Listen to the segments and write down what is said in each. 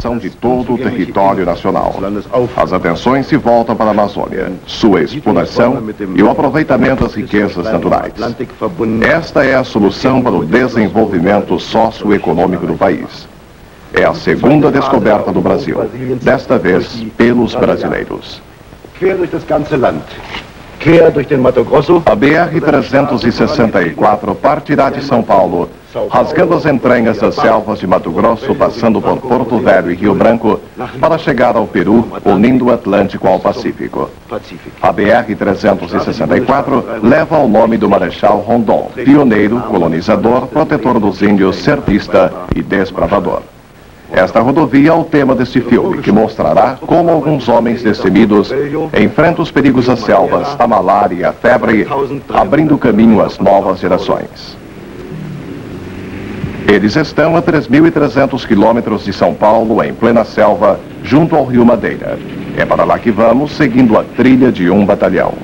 exploração de todo o território nacional. As atenções se voltam para a Amazônia, sua exploração e o aproveitamento das riquezas naturais. Esta é a solução para o desenvolvimento socioeconômico do país. É a segunda descoberta do Brasil, desta vez pelos brasileiros. A BR-364 partirá de São Paulo, rasgando as entranhas das selvas de Mato Grosso, passando por Porto Velho e Rio Branco, para chegar ao Peru, unindo o Atlântico ao Pacífico. A BR-364 leva o nome do Marechal Rondon, pioneiro, colonizador, protetor dos índios, servista e desbravador. Esta rodovia é o tema deste filme, que mostrará como alguns homens destemidos enfrentam os perigos das selvas, a malária e a febre, abrindo caminho às novas gerações. Eles estão a 3.300 quilômetros de São Paulo, em plena selva, junto ao Rio Madeira. É para lá que vamos, seguindo a trilha de um batalhão.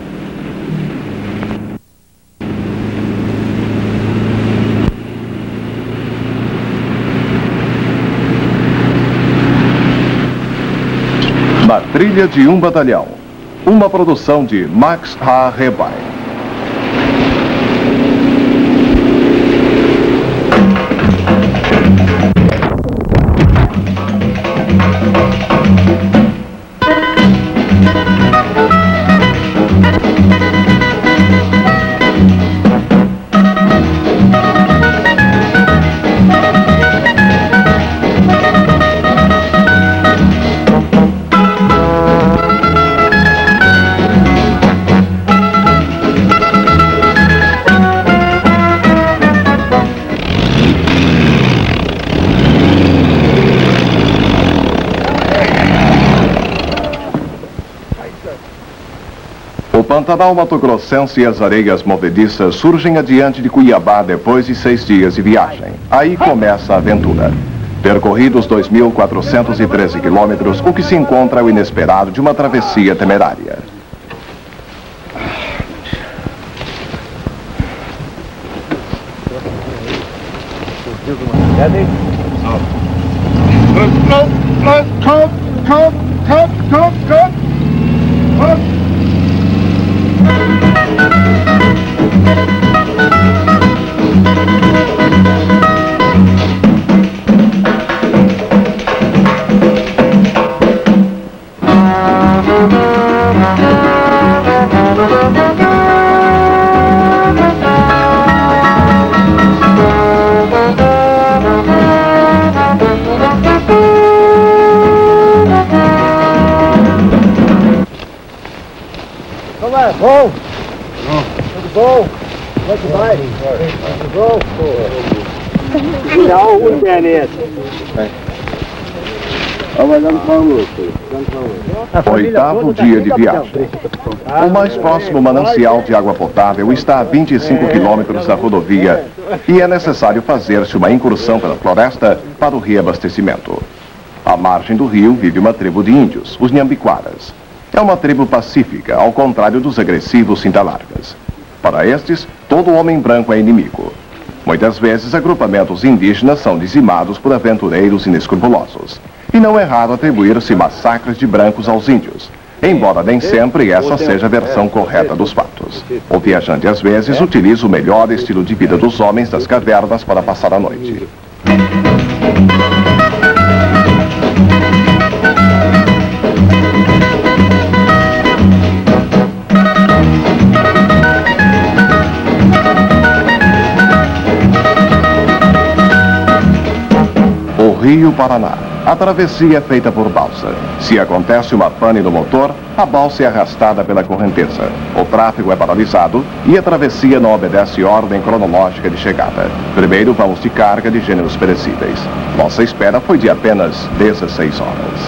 Na trilha de um batalhão, uma produção de Max Rebay. O Pantanal Mato-Grossense e as areias movediças surgem adiante de Cuiabá depois de 6 dias de viagem. Aí começa a aventura. Percorridos 2.413 quilômetros, o que se encontra é o inesperado de uma travessia temerária. Como é? Bom? Tudo bom? Como é que vai? Tudo bom? Não, o internet. Oitavo dia de viagem. O mais próximo manancial de água potável está a 25 quilômetros da rodovia e é necessário fazer-se uma incursão pela floresta para o reabastecimento. À margem do rio vive uma tribo de índios, os Nhambiquaras. É uma tribo pacífica, ao contrário dos agressivos Cintalargas. Para estes, todo homem branco é inimigo. Muitas vezes, agrupamentos indígenas são dizimados por aventureiros inescrupulosos. E não é raro atribuir-se massacres de brancos aos índios, embora nem sempre essa seja a versão correta dos fatos. O viajante, às vezes, utiliza o melhor estilo de vida dos homens das cavernas para passar a noite. Rio Paraná. A travessia é feita por balsa. Se acontece uma pane no motor, a balsa é arrastada pela correnteza. O tráfego é paralisado e a travessia não obedece ordem cronológica de chegada. Primeiro vamos de carga de gêneros perecíveis. Nossa espera foi de apenas 16 horas.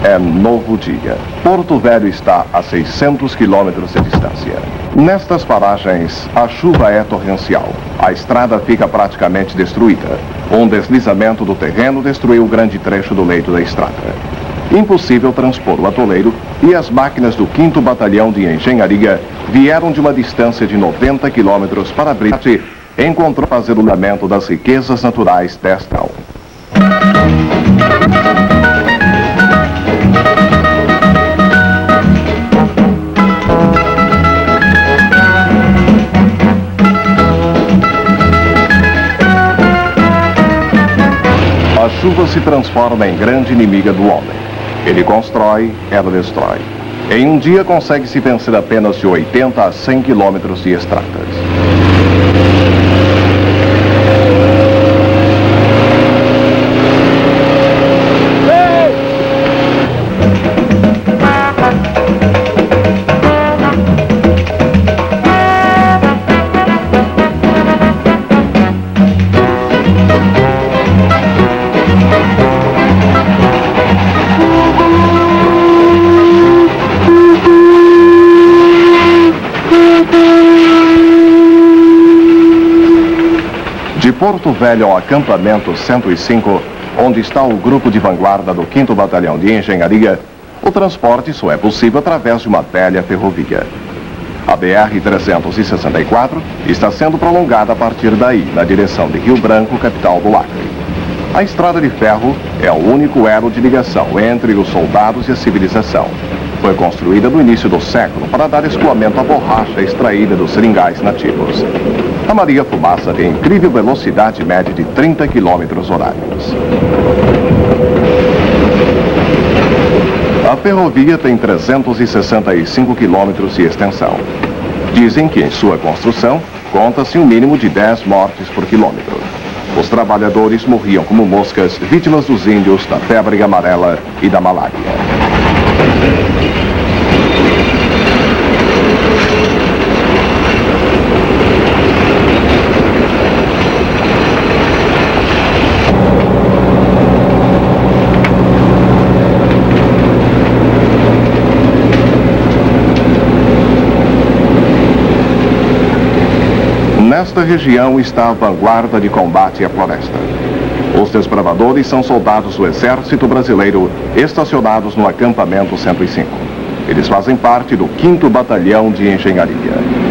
É novo dia. Porto Velho está a 600 quilômetros de distância. Nestas paragens, a chuva é torrencial. A estrada fica praticamente destruída. Um deslizamento do terreno destruiu grande trecho do leito da estrada. Impossível transpor o atoleiro e as máquinas do 5º Batalhão de Engenharia vieram de uma distância de 90 quilômetros para abrir e encontrou fazer o lamento das riquezas naturais desta área. A chuva se transforma em grande inimiga do homem. Ele constrói, ela destrói. Em um dia consegue-se vencer apenas de 80 a 100 quilômetros de estradas. De Porto Velho ao acampamento 105, onde está o grupo de vanguarda do 5º Batalhão de Engenharia, o transporte só é possível através de uma velha ferrovia. A BR-364 está sendo prolongada a partir daí, na direção de Rio Branco, capital do Acre. A estrada de ferro é o único elo de ligação entre os soldados e a civilização. Foi construída no início do século para dar escoamento à borracha extraída dos seringais nativos. A Maria Fumaça tem incrível velocidade média de 30 quilômetros horários. A ferrovia tem 365 quilômetros de extensão. Dizem que em sua construção conta-se um mínimo de 10 mortes por quilômetro. Os trabalhadores morriam como moscas, vítimas dos índios, da febre amarela e da malária. Nesta região está a vanguarda de combate à floresta. Os desbravadores são soldados do Exército Brasileiro estacionados no acampamento 105. Eles fazem parte do 5º Batalhão de Engenharia.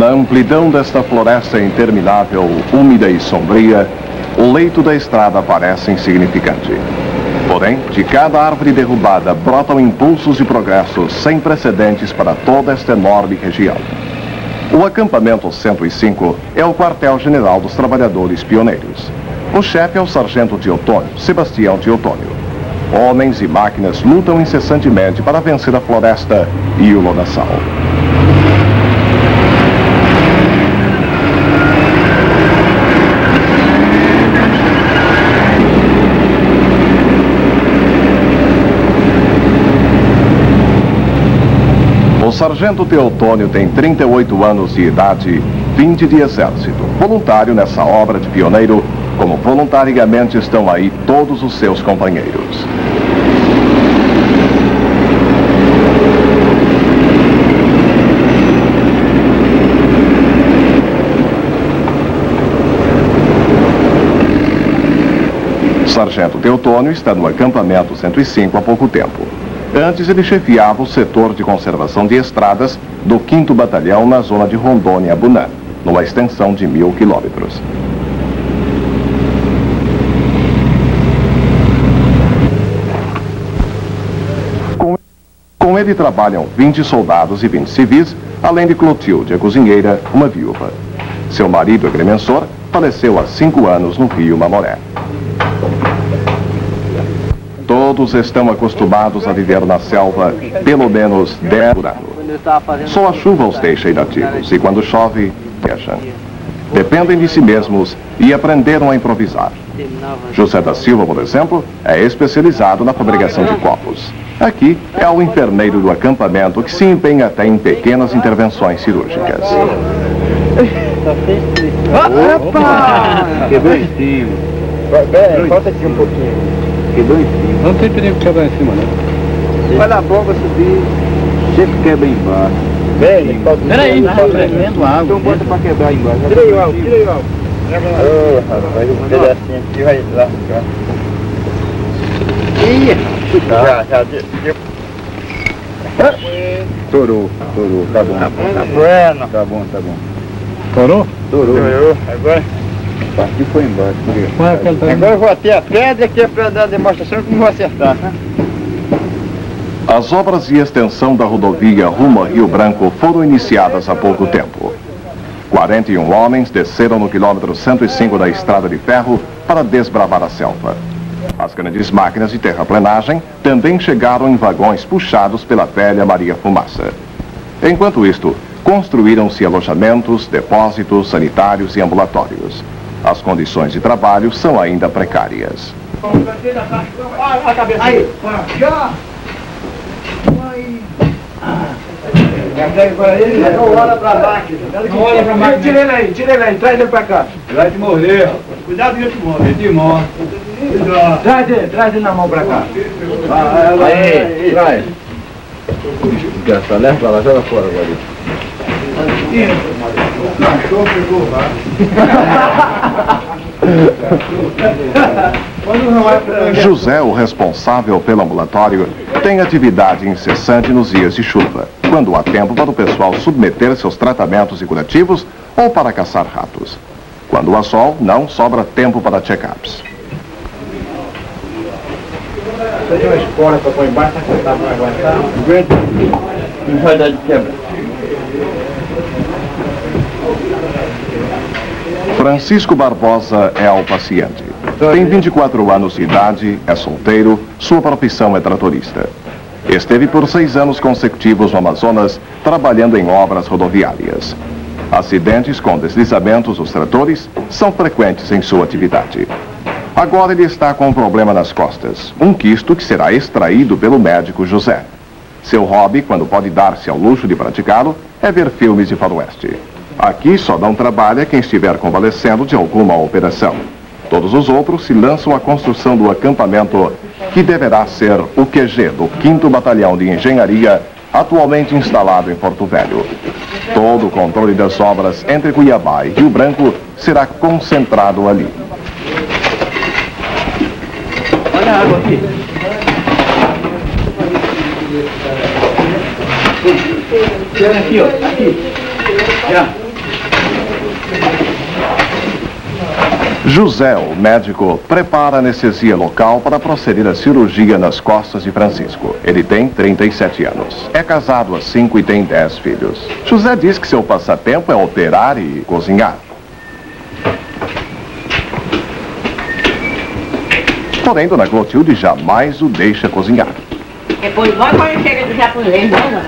Na amplidão desta floresta interminável, úmida e sombria, o leito da estrada parece insignificante. Porém, de cada árvore derrubada brotam impulsos de progresso sem precedentes para toda esta enorme região. O acampamento 105 é o quartel-general dos trabalhadores pioneiros. O chefe é o sargento Teotônio, Sebastião Teotônio. Homens e máquinas lutam incessantemente para vencer a floresta e o lodaçal. sargento Teotônio tem 38 anos de idade, 20 de exército. Voluntário nessa obra de pioneiro, como voluntariamente estão aí todos os seus companheiros. Sargento Teotônio está no acampamento 105 há pouco tempo. Antes ele chefiava o setor de conservação de estradas do 5º Batalhão na zona de Rondônia-Bunã, numa extensão de 1000 quilômetros. Com ele trabalham 20 soldados e 20 civis, além de Clotilde, a cozinheira, uma viúva. Seu marido, agrimensor, faleceu há 5 anos no Rio Mamoré. Todos estão acostumados a viver na selva pelo menos 10 por ano. Só a chuva os deixa inativos e quando chove, viajam. Dependem de si mesmos e aprenderam a improvisar. José da Silva, por exemplo, é especializado na fabricação de copos. Aqui é o enfermeiro do acampamento que se empenha até em pequenas intervenções cirúrgicas. Opa! Quebrou em cima. Falta aqui um pouquinho. Quebrou em cima. Não tem perigo de quebrar em cima, não. Vai na bomba subir, sempre quebra embaixo. Vem, Peraí, tá tremendo água. Então bota pra quebrar embaixo. Tira aí o álcool, tira aí o álcool. Ô, rapaz, um pedacinho aqui vai lá. Já deu. Torou. Tá bom. Tá bueno. Tá bom. Torou? Torou. Agora, Partiu foi embaixo. agora eu vou até a pedra aqui para dar a demonstração como vou acertar. As obras de extensão da rodovia rumo a Rio Branco foram iniciadas há pouco tempo. 41 homens desceram no quilômetro 105 da estrada de ferro para desbravar a selva. As grandes máquinas de terraplenagem também chegaram em vagões puxados pela velha Maria Fumaça. Enquanto isto, construíram-se alojamentos, depósitos sanitários e ambulatórios. As condições de trabalho são ainda precárias. Aí, já! Não olha pra máquina. Não olha pra máquina. Tira ele aí, traz ele pra cá. Vai te morder. Cuidado que ele te morre. traz ele na mão pra cá. Aí, traz. Gasta, leva pra lá, joga fora agora. O cachorro pegou lá. José, o responsável pelo ambulatório, tem atividade incessante nos dias de chuva, quando há tempo para o pessoal submeter seus tratamentos e curativos ou para caçar ratos. Quando há sol, não sobra tempo para check-ups. Você tem uma espora para pôr embaixo, você tá para aguentar? Não vai dar de quebra. Francisco Barbosa é o paciente. Tem 24 anos de idade, é solteiro, sua profissão é tratorista. Esteve por 6 anos consecutivos no Amazonas, trabalhando em obras rodoviárias. Acidentes com deslizamentos dos tratores são frequentes em sua atividade. Agora ele está com um problema nas costas, um quisto que será extraído pelo médico José. Seu hobby, quando pode dar-se ao luxo de praticá-lo, é ver filmes de faroeste. Aqui só não trabalha quem estiver convalescendo de alguma operação. Todos os outros se lançam à construção do acampamento, que deverá ser o QG do 5º Batalhão de Engenharia, atualmente instalado em Porto Velho. Todo o controle das obras entre Cuiabá e Rio Branco será concentrado ali. Olha a água aqui. Tira aqui, ó. Aqui. Já. José, o médico, prepara a anestesia local para proceder à cirurgia nas costas de Francisco. Ele tem 37 anos. É casado há 5 e tem 10 filhos. José diz que seu passatempo é operar e cozinhar. Porém, dona Clotilde jamais o deixa cozinhar. Depois igual quando chega do japonês, não, dona?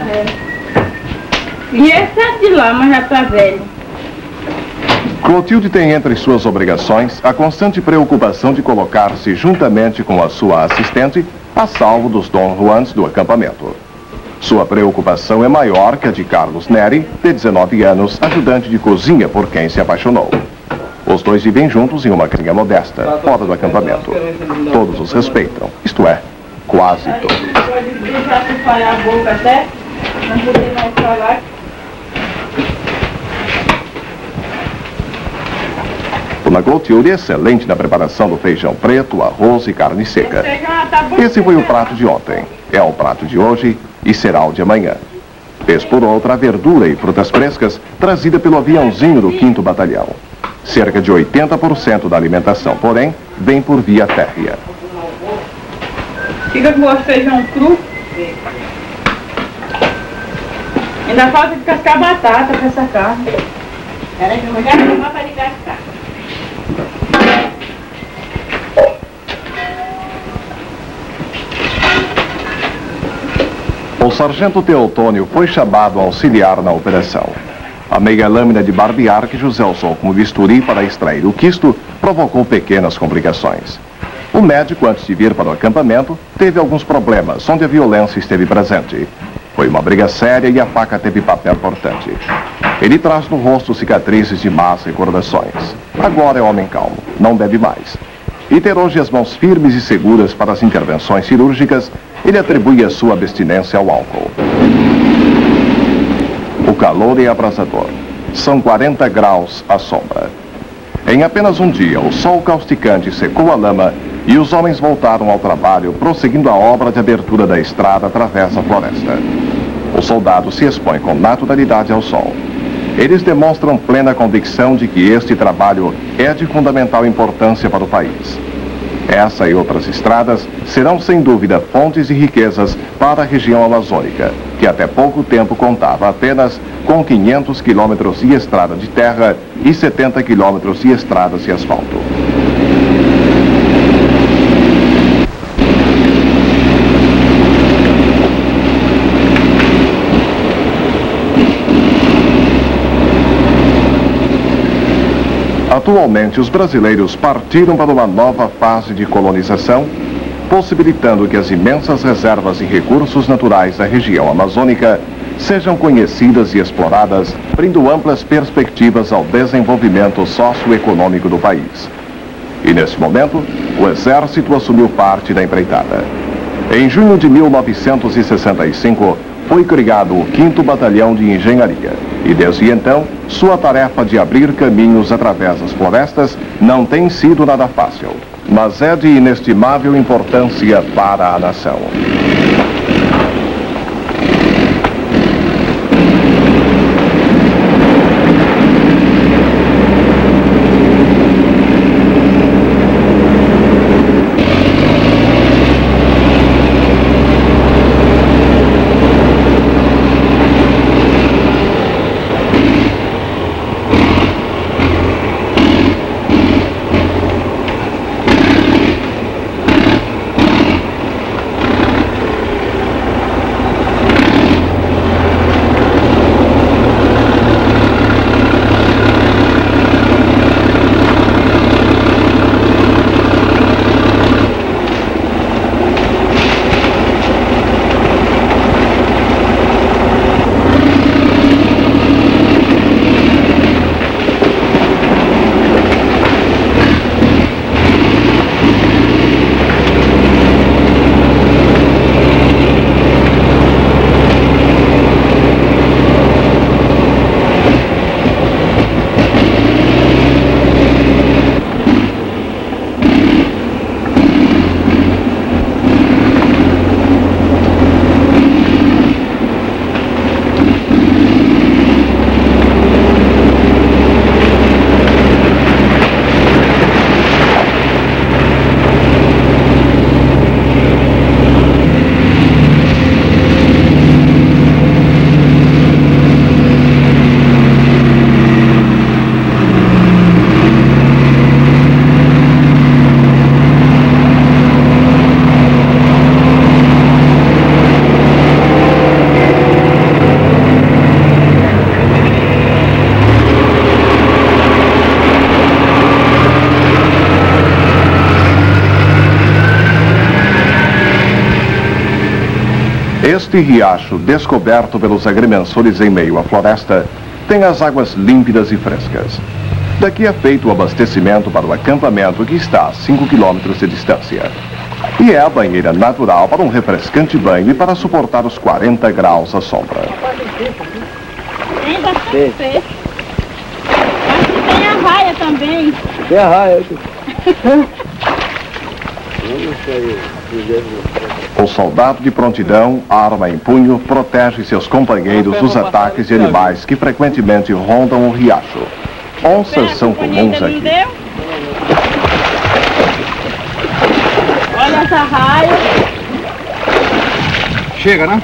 E esse é de lá, mas já tá velho. Clotilde tem entre suas obrigações a constante preocupação de colocar-se juntamente com a sua assistente a salvo dos Dom Juans do acampamento. Sua preocupação é maior que a de Carlos Neri, de 19 anos, ajudante de cozinha por quem se apaixonou. Os dois vivem juntos em uma casinha modesta, fora do acampamento. Todos os respeitam, isto é, quase todos. Pode deixar se falhar a boca até, não poder mais falar. Dona Clotilde é excelente na preparação do feijão preto, arroz e carne seca. Esse foi o prato de ontem, é o prato de hoje e será o de amanhã. Vez por outra, a verdura e frutas frescas trazida pelo aviãozinho do 5º Batalhão. Cerca de 80% da alimentação, porém, vem por via férrea. Fica com o feijão cru. Ainda falta descascar batata para essa carne. Peraí que eu vou já arrumar para descascar. O sargento Teotônio foi chamado a auxiliar na operação. A meia lâmina de barbear que José usou como bisturi para extrair o quisto provocou pequenas complicações. O médico, antes de vir para o acampamento, teve alguns problemas, onde a violência esteve presente. Foi uma briga séria e a faca teve papel importante. Ele traz no rosto cicatrizes de más recordações. Agora é homem calmo, não bebe mais. E ter hoje as mãos firmes e seguras para as intervenções cirúrgicas, ele atribui a sua abstinência ao álcool. O calor é abrasador. São 40 graus à sombra. Em apenas um dia, o sol causticante secou a lama e os homens voltaram ao trabalho, prosseguindo a obra de abertura da estrada através da floresta. Os soldados se expõem com naturalidade ao sol. Eles demonstram plena convicção de que este trabalho é de fundamental importância para o país. Essa e outras estradas serão sem dúvida fontes de riquezas para a região amazônica, que até pouco tempo contava apenas com 500 quilômetros de estrada de terra e 70 quilômetros de estradas de asfalto. Atualmente, os brasileiros partiram para uma nova fase de colonização, possibilitando que as imensas reservas de recursos naturais da região amazônica sejam conhecidas e exploradas, abrindo amplas perspectivas ao desenvolvimento socioeconômico do país. E, nesse momento, o Exército assumiu parte da empreitada. Em junho de 1965, foi criado o 5º Batalhão de Engenharia. E desde então, sua tarefa de abrir caminhos através das florestas não tem sido nada fácil, mas é de inestimável importância para a nação. Este riacho, descoberto pelos agrimensores em meio à floresta, tem as águas límpidas e frescas. Daqui é feito o abastecimento para o acampamento que está a 5 quilômetros de distância. E é a banheira natural para um refrescante banho e para suportar os 40 graus à sombra. Tem bastante peixe. Acho que tem a raia também. Tem a raia. O soldado de prontidão, arma em punho, protege seus companheiros dos ataques de animais que frequentemente rondam o riacho. Onças são comuns aqui. Olha essa raia. Chega, né?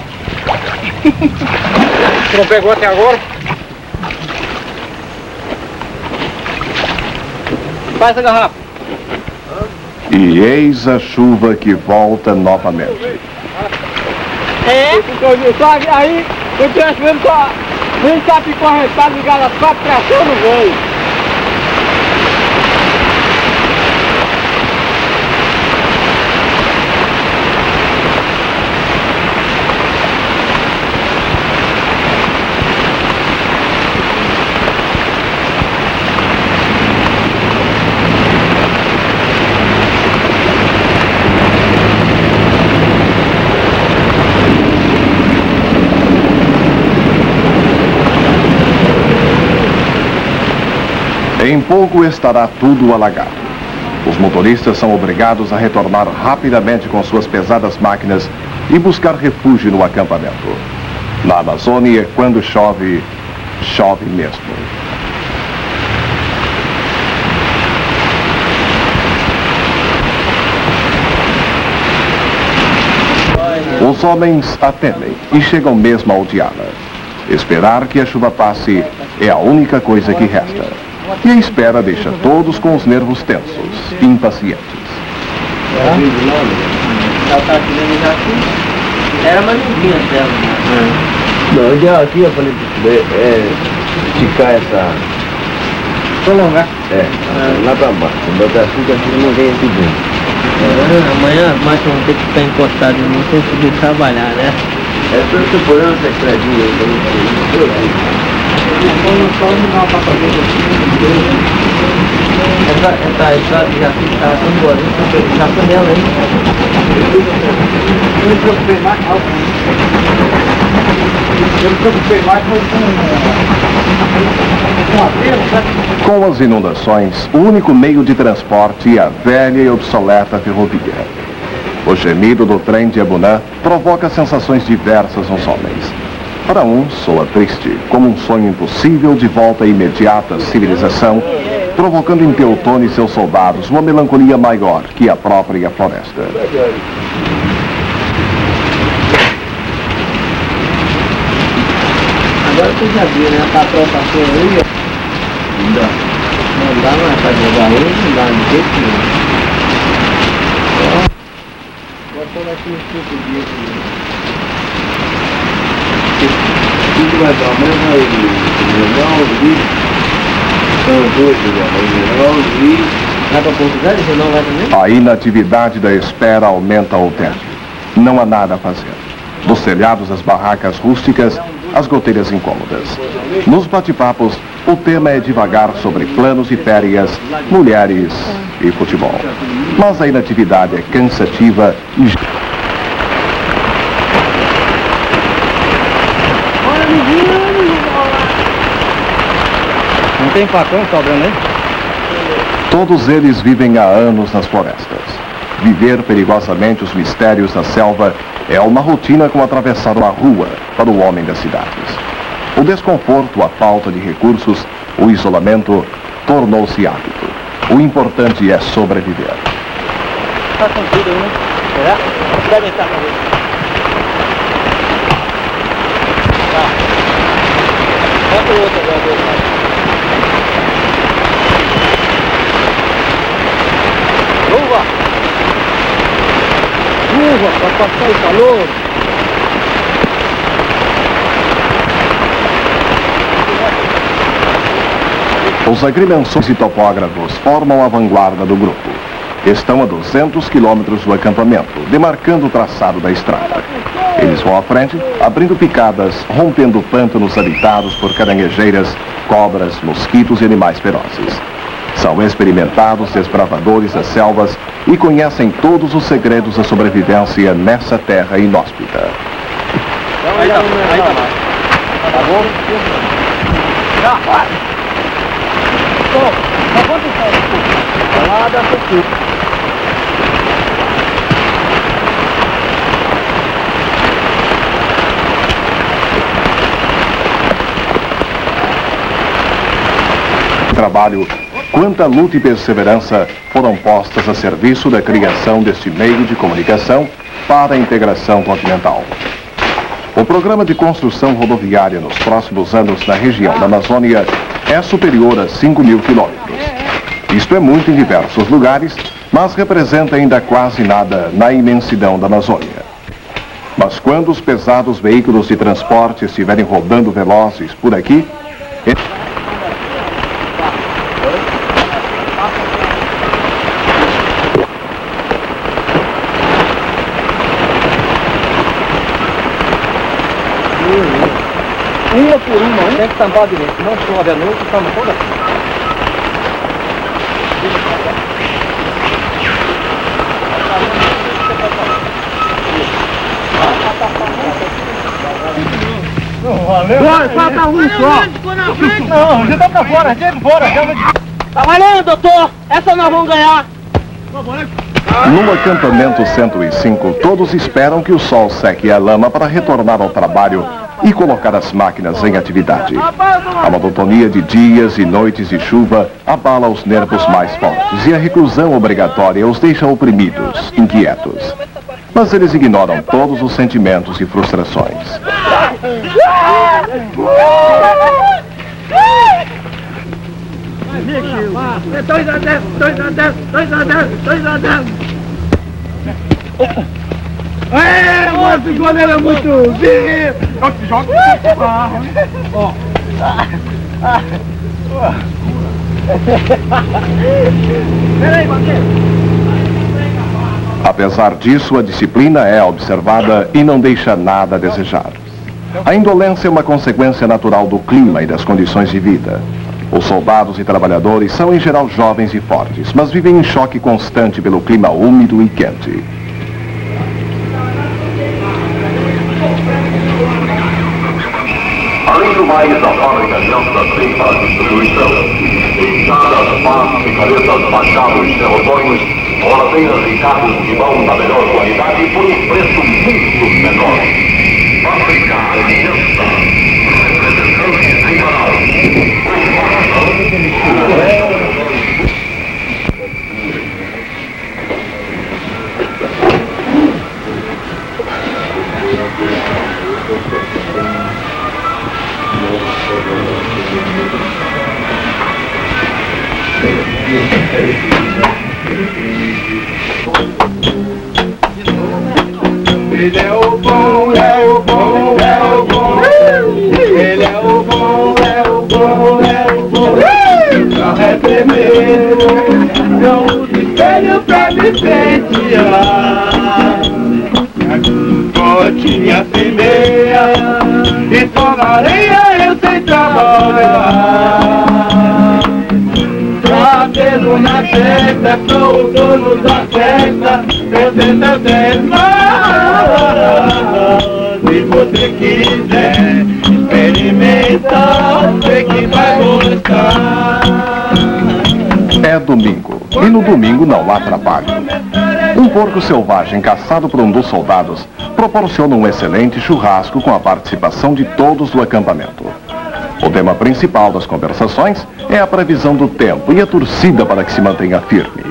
Você não pegou até agora? Faz a garrafa. E eis a chuva que volta novamente. Aí, eu tivesse vendo só, vem Capicó arrestado, ligado às 4 tração no veio. Em pouco estará tudo alagado. Os motoristas são obrigados a retornar rapidamente com suas pesadas máquinas e buscar refúgio no acampamento. Na Amazônia, quando chove, chove mesmo. Os homens a temem e chegam mesmo a odiá-la. Esperar que a chuva passe é a única coisa que resta. E a espera deixa todos com os nervos tensos, impacientes. Era mais novinha dela. Não, o ideal aqui, eu falei esticar essa... Prolongar. Lá pra baixo. Botar açúcar aqui não vem aqui dentro. Amanhã mais vão ter que ficar encostado e não conseguir trabalhar, né? É pra você pôr essa estradinha aí, pra não essa estrada já está tão boa, já foi nela aí. Eu me preocupei mais, com aterro, sabe? Com as inundações, o único meio de transporte é a velha e obsoleta ferrovia. O gemido do trem de Abunã provoca sensações diversas nos homens. Para um, soa triste, como um sonho impossível de volta imediata à civilização, provocando em Teutônio e seus soldados uma melancolia maior que a própria floresta. Agora você já viu, né? A patroa passou aí, ó. Não dá mais pra jogar hoje, não dá de jeito nenhum. Botou aqui uns 5 dias. Tudo vai dar, mas vai vai pra Portugal, você não vai também? A inatividade da espera aumenta o tédio. Não há nada a fazer. Dos telhados às barracas rústicas, as goteiras incômodas. Nos bate-papos, o tema é divagar sobre planos e férias, mulheres e futebol. Mas a inatividade é cansativa e... Não tem patrão sobrando aí? Todos eles vivem há anos nas florestas. Viver perigosamente os mistérios da selva é uma rotina como atravessar uma rua para o homem das cidades. O desconforto, a falta de recursos, o isolamento tornou-se hábito. O importante é sobreviver. Tá sentido, né? É? Deve estar com ele. Tá. Bota o outro agora. Chuva, para passar o calor. Os agrimensores e topógrafos formam a vanguarda do grupo. Estão a 200 quilômetros do acampamento, demarcando o traçado da estrada. Eles vão à frente, abrindo picadas, rompendo pântanos habitados por caranguejeiras, cobras, mosquitos e animais ferozes. São experimentados desbravadores das selvas e conhecem todos os segredos da sobrevivência nessa terra inóspita. Aí tá bom? Já, vai! Tá quanto tempo? Lá da Sofia. Trabalho, quanta luta e perseverança foram postas a serviço da criação deste meio de comunicação para a integração continental. O programa de construção rodoviária nos próximos anos na região da Amazônia é superior a 5.000 quilômetros. Isto é muito em diversos lugares, mas representa ainda quase nada na imensidão da Amazônia. Mas quando os pesados veículos de transporte estiverem rodando velozes por aqui, uma por uma, tem que tampar direito, senão chove à noite e tampa toda assim. Não valeu? Falta um só. Não, já tá pra fora, já é fora. Tá valendo, doutor. Essa nós vamos ganhar. no acampamento 105, todos esperam que o sol seque a lama para retornar ao trabalho e colocar as máquinas em atividade. A monotonia de dias e noites de chuva abala os nervos mais fortes e a reclusão obrigatória os deixa oprimidos, inquietos. Mas eles ignoram todos os sentimentos e frustrações. É 2 a 10, 2 a 10, 2 a 10, 2 a 10. É, mas o goleiro é muito vivo. Não te joga no barro. Ó. Peraí, Bandeira. Apesar disso, a disciplina é observada e não deixa nada a desejar. A indolência é uma consequência natural do clima e das condições de vida. Os soldados e trabalhadores são em geral jovens e fortes, mas vivem em choque constante pelo clima úmido e quente. Além do mais, a fábrica Delta tem para distribuição enxadas, pás, picaretas, machados, ferrotões, roladeiras e carros de mão da melhor qualidade por um preço muito menor. Fábrica Delta, representante em Manaus. Ele é o bom, é o bom, é o bom. Ele é o bom, é o bom, é o bom. Não é primeiro, não usa espelho pra me pentear. Gotinha semeia e só na areia eu sei trabalhar. Cabelo na testa, sou o dono da festa. Eu tento se você quiser experimentar, sei que vai gostar. É domingo, e no domingo não há trabalho. Um porco selvagem caçado por um dos soldados proporciona um excelente churrasco com a participação de todos do acampamento. O tema principal das conversações é a previsão do tempo e a torcida para que se mantenha firme.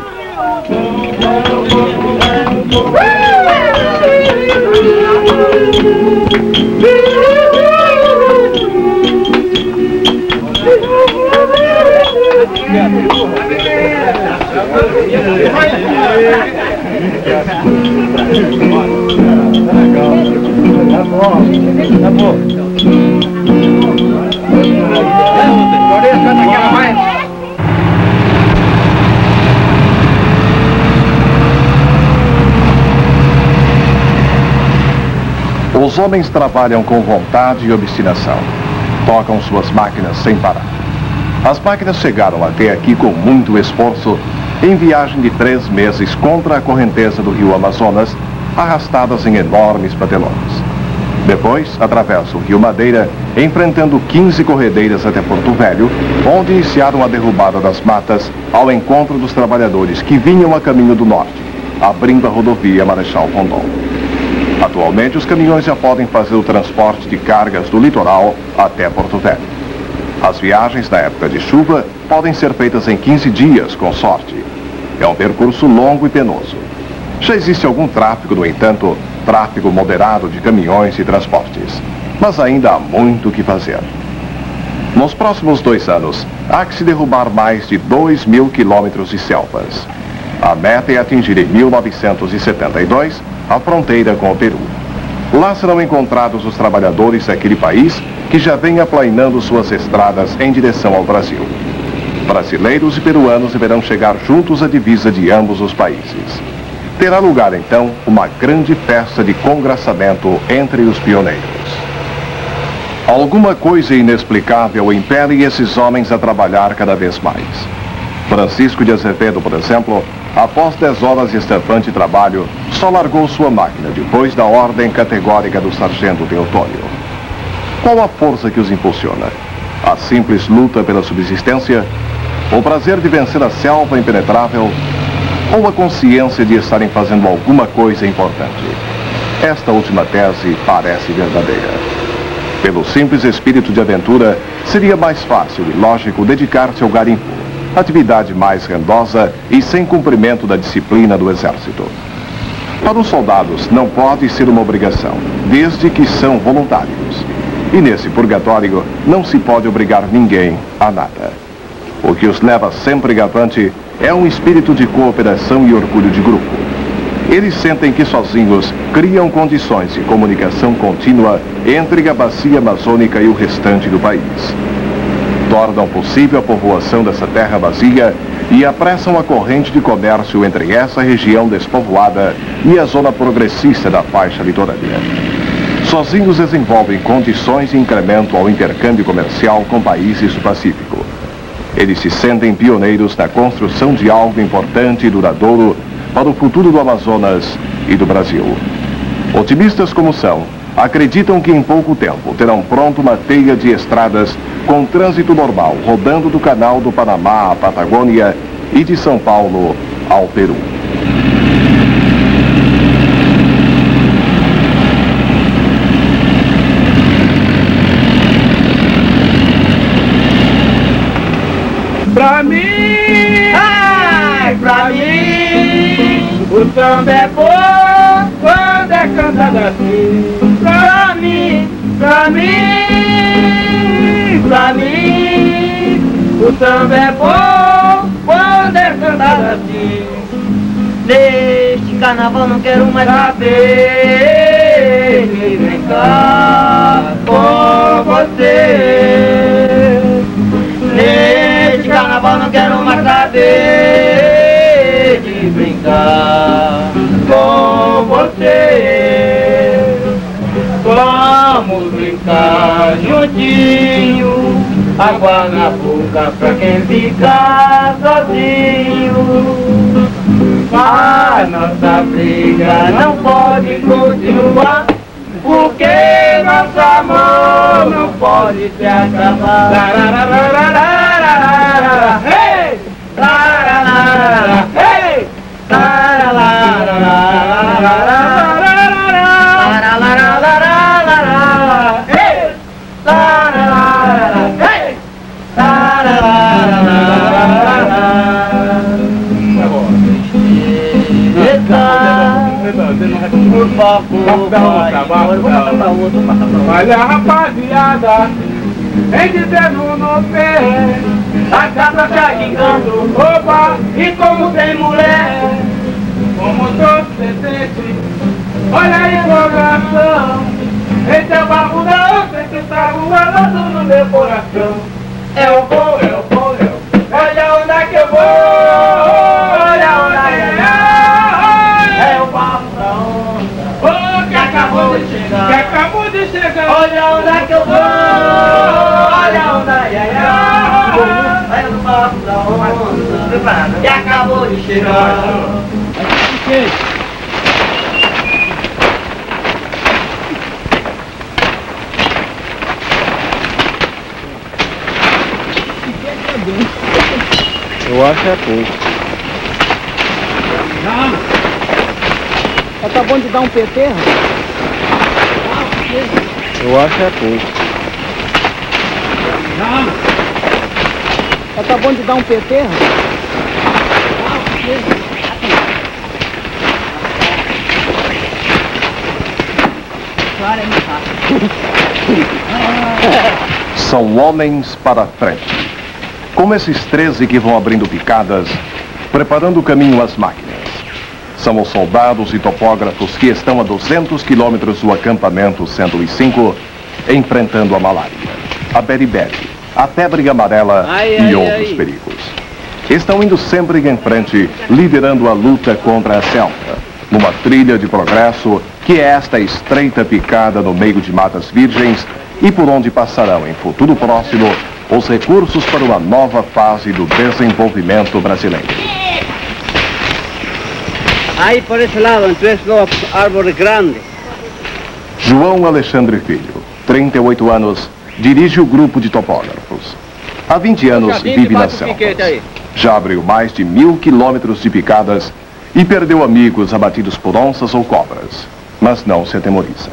Os homens trabalham com vontade e obstinação. Tocam suas máquinas sem parar. As máquinas chegaram até aqui com muito esforço, em viagem de 3 meses contra a correnteza do rio Amazonas, arrastadas em enormes patelões. Depois, atravessam o rio Madeira, enfrentando 15 corredeiras até Porto Velho, onde iniciaram a derrubada das matas ao encontro dos trabalhadores que vinham a caminho do norte, abrindo a rodovia Marechal Rondon. Atualmente, os caminhões já podem fazer o transporte de cargas do litoral até Porto Velho. As viagens na época de chuva podem ser feitas em 15 dias, com sorte. É um percurso longo e penoso. Já existe algum tráfego, no entanto, tráfego moderado de caminhões e transportes. Mas ainda há muito o que fazer. Nos próximos 2 anos, há que se derrubar mais de 2.000 quilômetros de selvas. A meta é atingir em 1972 a fronteira com o Peru. Lá serão encontrados os trabalhadores daquele país que já vem aplainando suas estradas em direção ao Brasil. Brasileiros e peruanos deverão chegar juntos à divisa de ambos os países. Terá lugar, então, uma grande festa de congraçamento entre os pioneiros. Alguma coisa inexplicável impele esses homens a trabalhar cada vez mais. Francisco de Azevedo, por exemplo, após 10 horas de estafante trabalho, só largou sua máquina depois da ordem categórica do sargento Teotônio. Qual a força que os impulsiona? A simples luta pela subsistência? O prazer de vencer a selva impenetrável? Ou a consciência de estarem fazendo alguma coisa importante? Esta última tese parece verdadeira. Pelo simples espírito de aventura, seria mais fácil e lógico dedicar-se ao garimpo, atividade mais rendosa e sem cumprimento da disciplina do exército. Para os soldados não pode ser uma obrigação, desde que são voluntários. E nesse purgatório não se pode obrigar ninguém a nada. O que os leva sempre avante é um espírito de cooperação e orgulho de grupo. Eles sentem que sozinhos criam condições de comunicação contínua entre a bacia amazônica e o restante do país. Tornam possível a povoação dessa terra vazia e apressam a corrente de comércio entre essa região despovoada e a zona progressista da faixa litorânea. Sozinhos desenvolvem condições de incremento ao intercâmbio comercial com países do Pacífico. Eles se sentem pioneiros na construção de algo importante e duradouro para o futuro do Amazonas e do Brasil. Otimistas como são, acreditam que em pouco tempo terão pronto uma teia de estradas com trânsito normal, rodando do Canal do Panamá à Patagônia e de São Paulo ao Peru. Pra mim, ai, pra mim, o samba é bom quando é cantado assim. Pra mim, pra mim, pra mim, o samba é bom quando é cantado assim. Neste carnaval não quero mais saber de brincar com você. Neste carnaval não quero mais saber de brincar com você. Vamos brincar juntinho, água na boca pra quem ficar sozinho. A nossa briga não pode continuar, porque nosso amor não pode se acabar. Hey! Hey! Por favor, olha a rapaziada, vem dizendo no pé, a casa tá xingando, opa, e como tem mulher, como todo presente, olha a empolgação, esse é o barro da onça que tá voando no meu coração. Eu vou, olha onde é que eu vou, olha onde é que é o barro da onça, que acabou de chegar. Olha onde é que eu vou, olha onde é, vai no barco da onda, e acabou de chegar. Eu acho que é pouco. Tá bom de dar um PT, Eu acho que é pouco. Tá bom de dar um PT, São homens para frente. Como esses 13 que vão abrindo picadas, preparando o caminho às máquinas. São os soldados e topógrafos que estão a 200 quilômetros do acampamento 105, enfrentando a malária, a beriberi, a febre amarela e outros perigos. Estão indo sempre em frente, liderando a luta contra a selva, numa trilha de progresso que é esta estreita picada no meio de matas virgens e por onde passarão em futuro próximo os recursos para uma nova fase do desenvolvimento brasileiro. Aí por esse lado, entre esses dois árvores grandes. João Alexandre Filho, 38 anos, dirige o grupo de topógrafos. Há 20 anos vive nas selvas. Já abriu mais de 1000 quilômetros de picadas e perdeu amigos abatidos por onças ou cobras, mas não se atemoriza.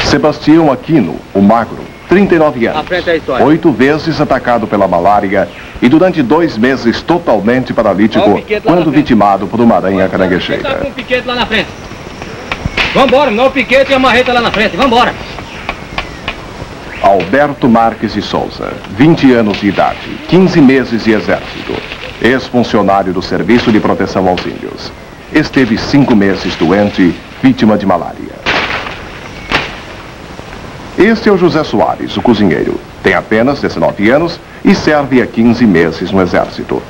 Sebastião Aquino, o magro, 39 anos, 8 vezes atacado pela malária e durante 2 meses totalmente paralítico quando vitimado por uma aranha caranguejeira. Tá com o piquete lá na frente. Vambora, não o piquete e a marreta lá na frente, vambora. Alberto Marques de Souza, 20 anos de idade, 15 meses de exército, ex-funcionário do Serviço de Proteção aos Índios. Esteve 5 meses doente, vítima de malária. Este é o José Soares, o cozinheiro. Tem apenas 19 anos e serve há 15 meses no exército.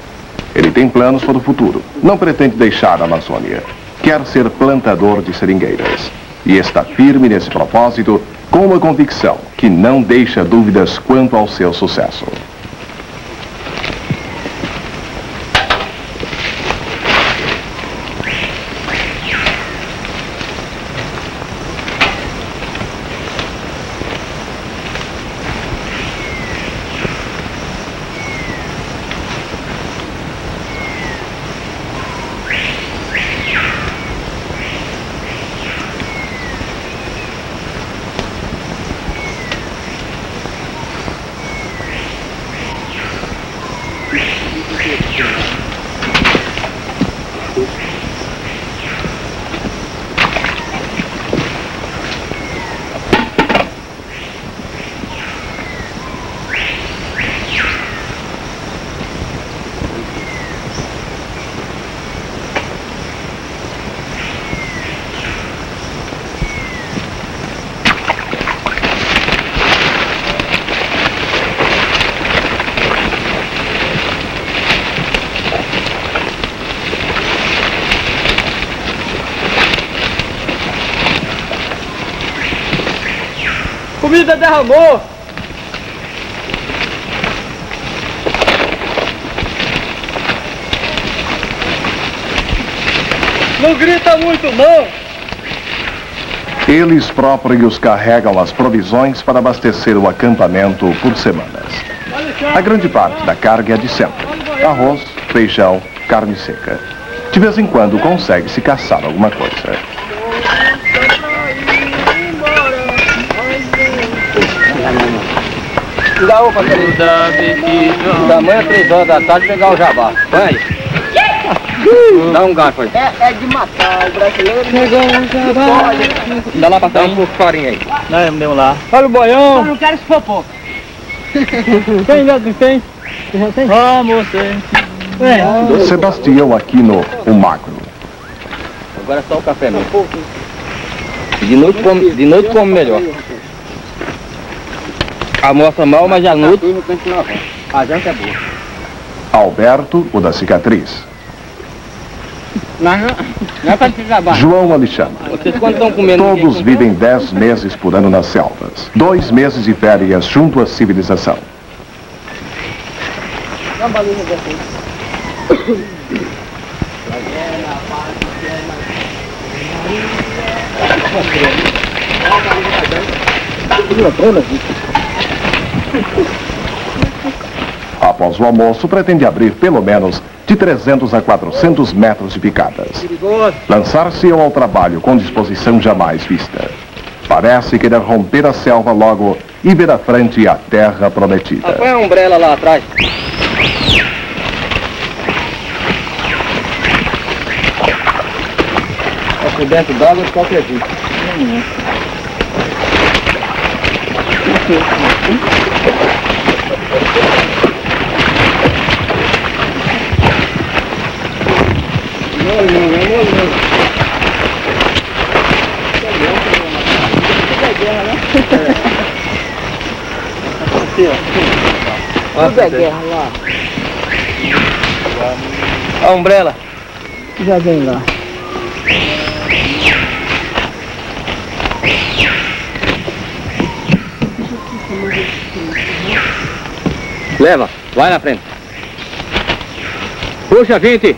Ele tem planos para o futuro. Não pretende deixar a Amazônia. Quer ser plantador de seringueiras. E está firme nesse propósito, com uma convicção que não deixa dúvidas quanto ao seu sucesso. Comida derramou. Não grita muito, não. Eles próprios carregam as provisões para abastecer o acampamento por semanas. A grande parte da carga é de sempre. Arroz, feijão, carne seca. De vez em quando consegue-se caçar alguma coisa. Dá roupa, da manhã, 3 horas da tarde, pegar o jabá. Põe aí. Dá um garfo aí. É de matar o brasileiro. Pegou um jabá. Dá lá pra frente. Dá um pouco de farinha aí. Não, me deu lá. Olha o boião. Eu não quero esse popô. Tem, não tem? Vamos, tem. Sebastião Aquino, o magro. Agora é só o café mesmo. De noite come melhor. Almoça mal, mas à noite a janta é boa. Alberto, o da cicatriz. Não é pra te trabalhar. João Alexandre. Vocês quando estão comendo... Todos vivem 10 meses por ano nas selvas. 2 meses de férias junto à civilização. Dá uma balinha dessa. Após o almoço, pretende abrir pelo menos de 300 a 400 metros de picadas. Lançar-se ao trabalho com disposição jamais vista. Parece querer romper a selva logo e ver à frente a terra prometida. Põe a umbrella lá atrás. Por dentro d'água de qualquer jeito. Tudo é guerra lá. A umbrella. Já vem lá. Leva, vai na frente. Puxa, 20.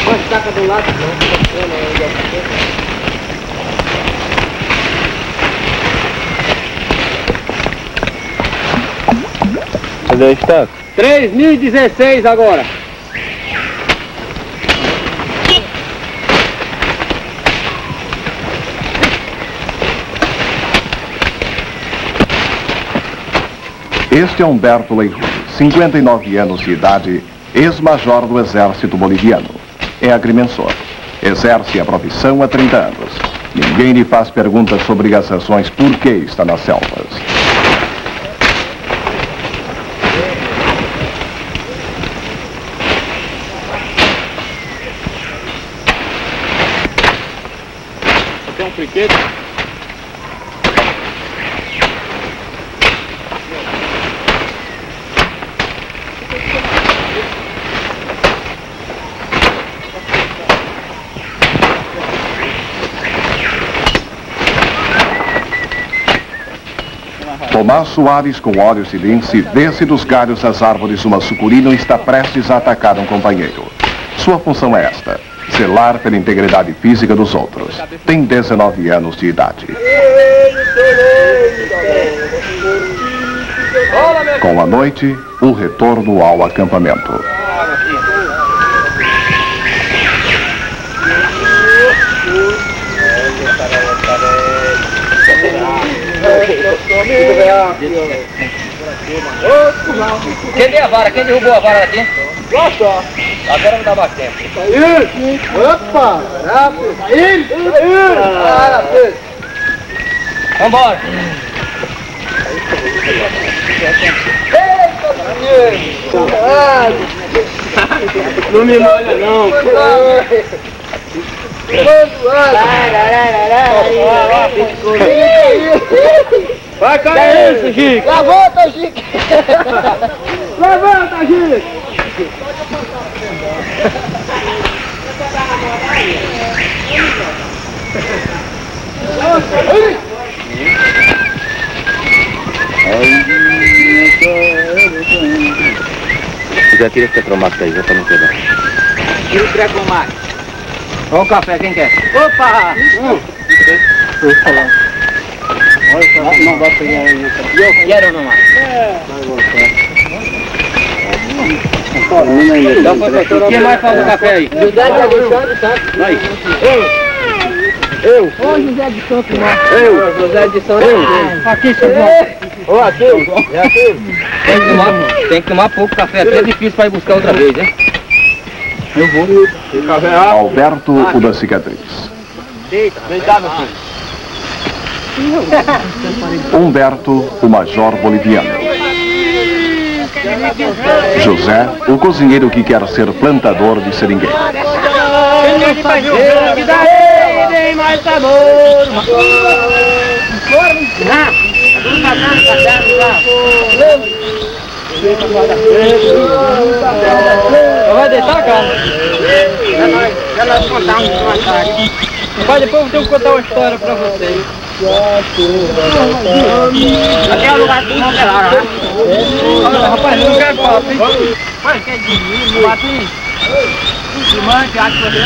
Pode taca do lado, Cadê o estanque? 3016 agora. Este é Humberto Leirui, 59 anos de idade, ex-major do Exército Boliviano. É agrimensor. Exerce a profissão há 30 anos. Ninguém lhe faz perguntas sobre as razões por que está nas selvas. Tem um friquete? Tomás Soares, com olhos de lince, vê-se dos galhos das árvores uma sucuri não está prestes a atacar um companheiro. Sua função é esta: zelar pela integridade física dos outros. Tem 19 anos de idade. Com a noite, o retorno ao acampamento. Quem deu a vara? Quem derrubou a vara aqui? Gosta. Agora não dá mais tempo. Aí! Opa! Aí! Aí! Vambora! Não me molha não! Vai cair isso, Chico! Levanta, Chico! Levanta, Chico! Já tira esse petromax aí, já pra não quebrar. Tira o trecomax. Olha o café, quem quer? Opa! Não vai pegar aí. Eu quero não mais. Então, professor, quem mais faz o café aí? José de Alexandre Santos. Aí. Eu. Ô, José de Santos, não. Eu. José de Santos. Eu. Aqui, seu João. Ô, aqui. É aqui. Tem que tomar pouco café, até é difícil para ir buscar outra vez, hein? Eu vou. Alberto, o da cicatriz. Deita, meu filho. Humberto, o major boliviano. José, o cozinheiro que quer ser plantador de seringueiras. Tem mais sabor. Vai deitar, cara? Já nós contamos uma história. Mas depois eu tenho que contar uma história pra vocês. Aqui é o lugar que não quer lá, né? Rapaz, não quer papo, hein? Mas quer de mim, papo, hein? De mãe, que acha que você...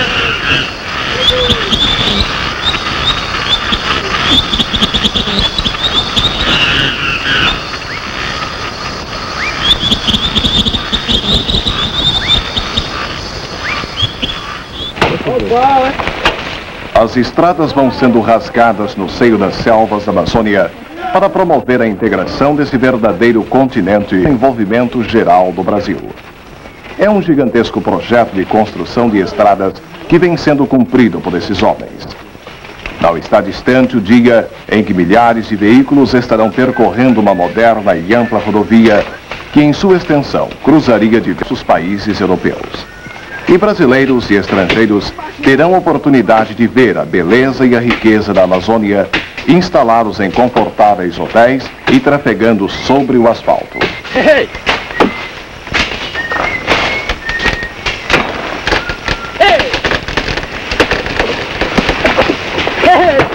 As estradas vão sendo rasgadas no seio das selvas da Amazônia para promover a integração desse verdadeiro continente e o desenvolvimento geral do Brasil. É um gigantesco projeto de construção de estradas que vem sendo cumprido por esses homens. Não está distante o dia em que milhares de veículos estarão percorrendo uma moderna e ampla rodovia que, em sua extensão, cruzaria diversos países europeus. E brasileiros e estrangeiros terão oportunidade de ver a beleza e a riqueza da Amazônia instalados em confortáveis hotéis e trafegando sobre o asfalto. Hey! Hey! Hey!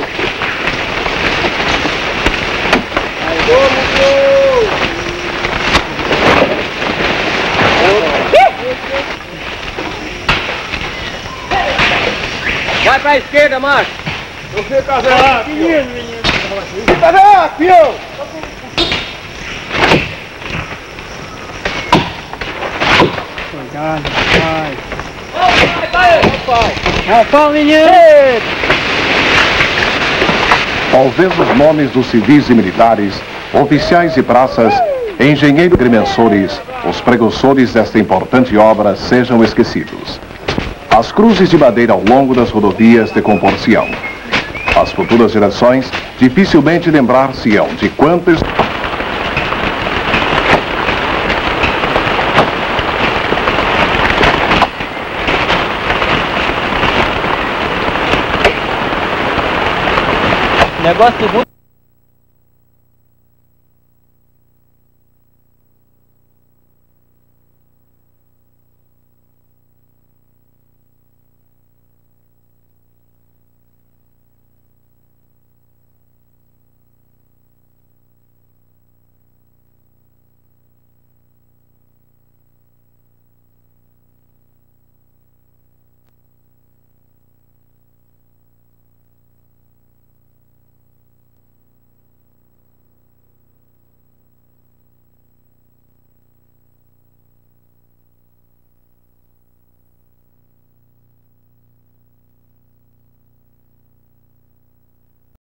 Vai pra esquerda, macho! Eu fico casado, menino! Fica casado, filho! Cuidado, pai! Rapaz, menino! Ao ver os nomes dos civis e militares, oficiais e praças, engenheiros e agrimensores, os precursores desta importante obra sejam esquecidos. As cruzes de madeira ao longo das rodovias decompor-se-ão. As futuras gerações dificilmente lembrar-se-ão de quantos... Negócio de